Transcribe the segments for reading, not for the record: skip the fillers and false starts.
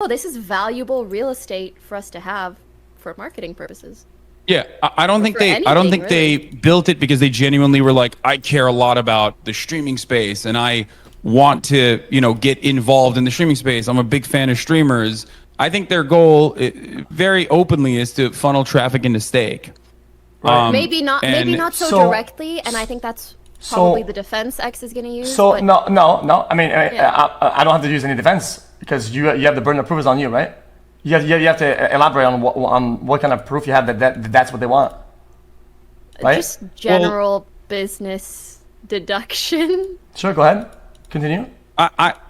no, this is valuable real estate for us to have for marketing purposes. Yeah, I don't think for I don't anything, think they built it because they genuinely were like, I care a lot about the streaming space and I want to, get involved in the streaming space. I'm a big fan of streamers. I think their goal, very openly, is to funnel traffic into Stake. Maybe not so directly, and I think that's probably the defense X is going to use. So no. I mean, I don't have to use any defense because you have the burden of proof is on you, right? You have to elaborate on what kind of proof you have that's what they want, right? Just general business deduction. Sure, go ahead. Continue.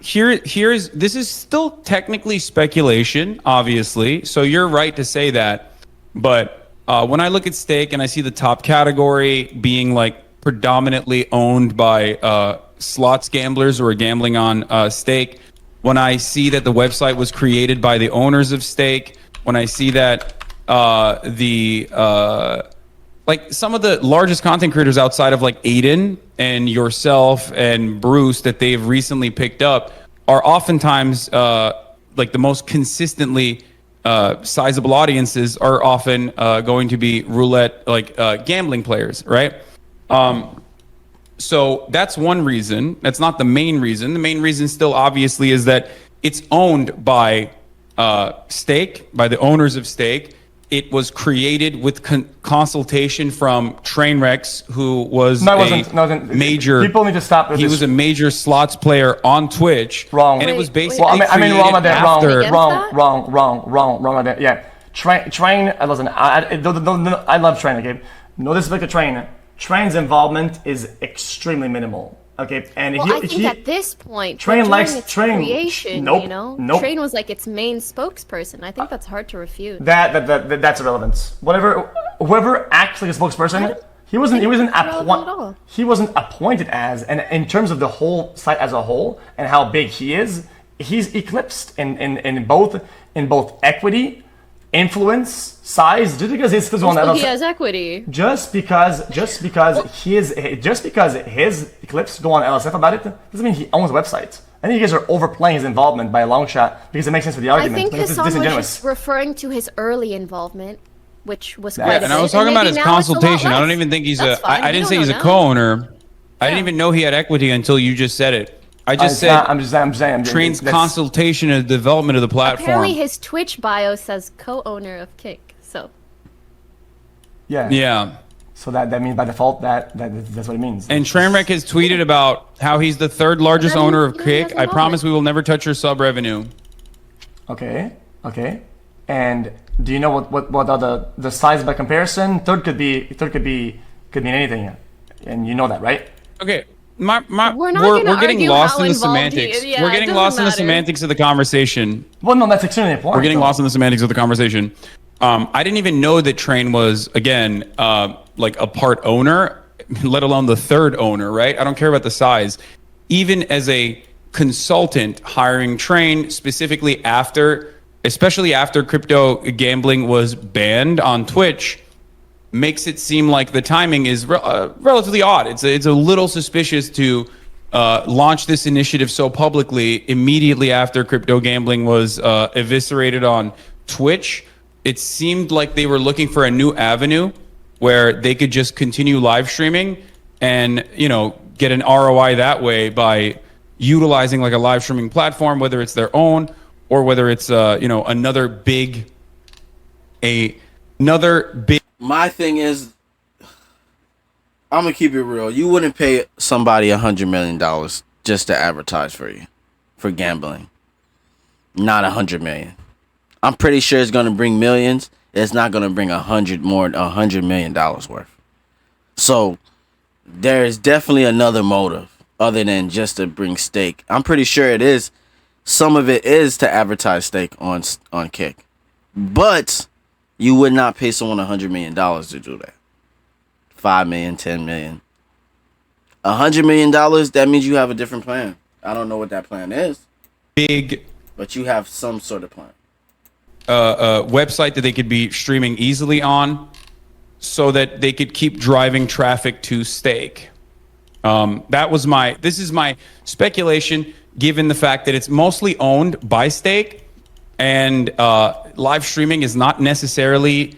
This is still technically speculation, obviously. So you're right to say that, but when I look at Stake and I see the top category being like predominantly owned by slots gamblers who are gambling on Stake, when I see that the website was created by the owners of Stake, when I see that like some of the largest content creators outside of like Aiden and yourself and Bruce that they've recently picked up are oftentimes like the most consistently sizable audiences are often going to be roulette, like gambling players, right? So that's one reason. That's not the main reason. The main reason still obviously is that it's owned by Stake, by the owners of Stake. It was created with consultation from Trainwrecks, who was major. People need to stop. He was a major slots player on Twitch. Wrong. And it was basically. Well, I mean, wrong. Yeah. Train. Listen, I love Train. Okay. No disrespect to Train. Train's involvement is extremely minimal. Okay, and I think at this point, Train likes Train creation. Nope. Train was like its main spokesperson. I think that's hard to refute. That's irrelevant. Whoever actually a spokesperson, he wasn't appointed as, and in terms of the whole site as a whole and how big he is, he's eclipsed in both equity, influence, size. Just because he's still on he has equity. Just because his clips go on LSF about it doesn't mean he owns the website. I think you guys are overplaying his involvement by a long shot because it makes sense for the argument. I think Hassan was just referring to his early involvement, which was quite. Yeah, and I was talking about his consultation. I don't even think he's I didn't say he's a co-owner. I didn't even know he had equity until you just said it. I just said I'm saying Train's consultation and development of the platform. Apparently his Twitch bio says co-owner of Kick, so. Yeah. So that means by default that's what it means. And Trainwreck has tweeted about how he's the third largest owner of Kick. I promise we will never touch your sub revenue. Okay. And do you know what are the size by comparison? Third could mean anything, and you know that, right? Okay. We're getting lost in the semantics. We're getting lost in the semantics of the conversation. Well, no, that's extremely important. We're getting lost in the semantics of the conversation. I didn't even know that Train was, again, like a part owner, let alone the third owner, right? I don't care about the size. Even as a consultant hiring Train, specifically especially after crypto gambling was banned on Twitch, makes it seem like the timing is relatively odd. It's a little suspicious to launch this initiative so publicly immediately after crypto gambling was eviscerated on Twitch. It seemed like they were looking for a new avenue where they could just continue live streaming and get an ROI that way by utilizing like a live streaming platform, whether it's their own or whether it's another big. My thing is, I'm gonna keep it real. You wouldn't pay somebody $100 million just to advertise for you for gambling. Not $100 million. I'm pretty sure it's gonna bring millions. It's not gonna bring $100 million worth. So there is definitely another motive other than just to bring Stake. I'm pretty sure it is. Some of it is to advertise Stake on Kick, but you would not pay someone $100 million to do that. $5 million, $10 million. $100 million, that means you have a different plan. I don't know what that plan is. But you have some sort of plan. Website that they could be streaming easily on so that they could keep driving traffic to Stake. This is my speculation, given the fact that it's mostly owned by Stake. and live streaming is not necessarily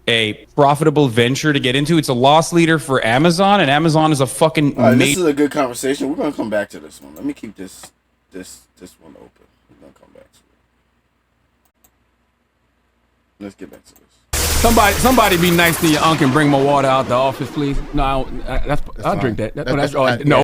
a profitable venture to get into. It's a loss leader for Amazon, and Amazon is a fucking. All right, this is a good conversation. We're gonna come back to this one. Let me keep this one open. We're gonna come back to it. Let's get back to this. Somebody be nice to your uncle and bring my water out the office, please. No, I'll drink that. No.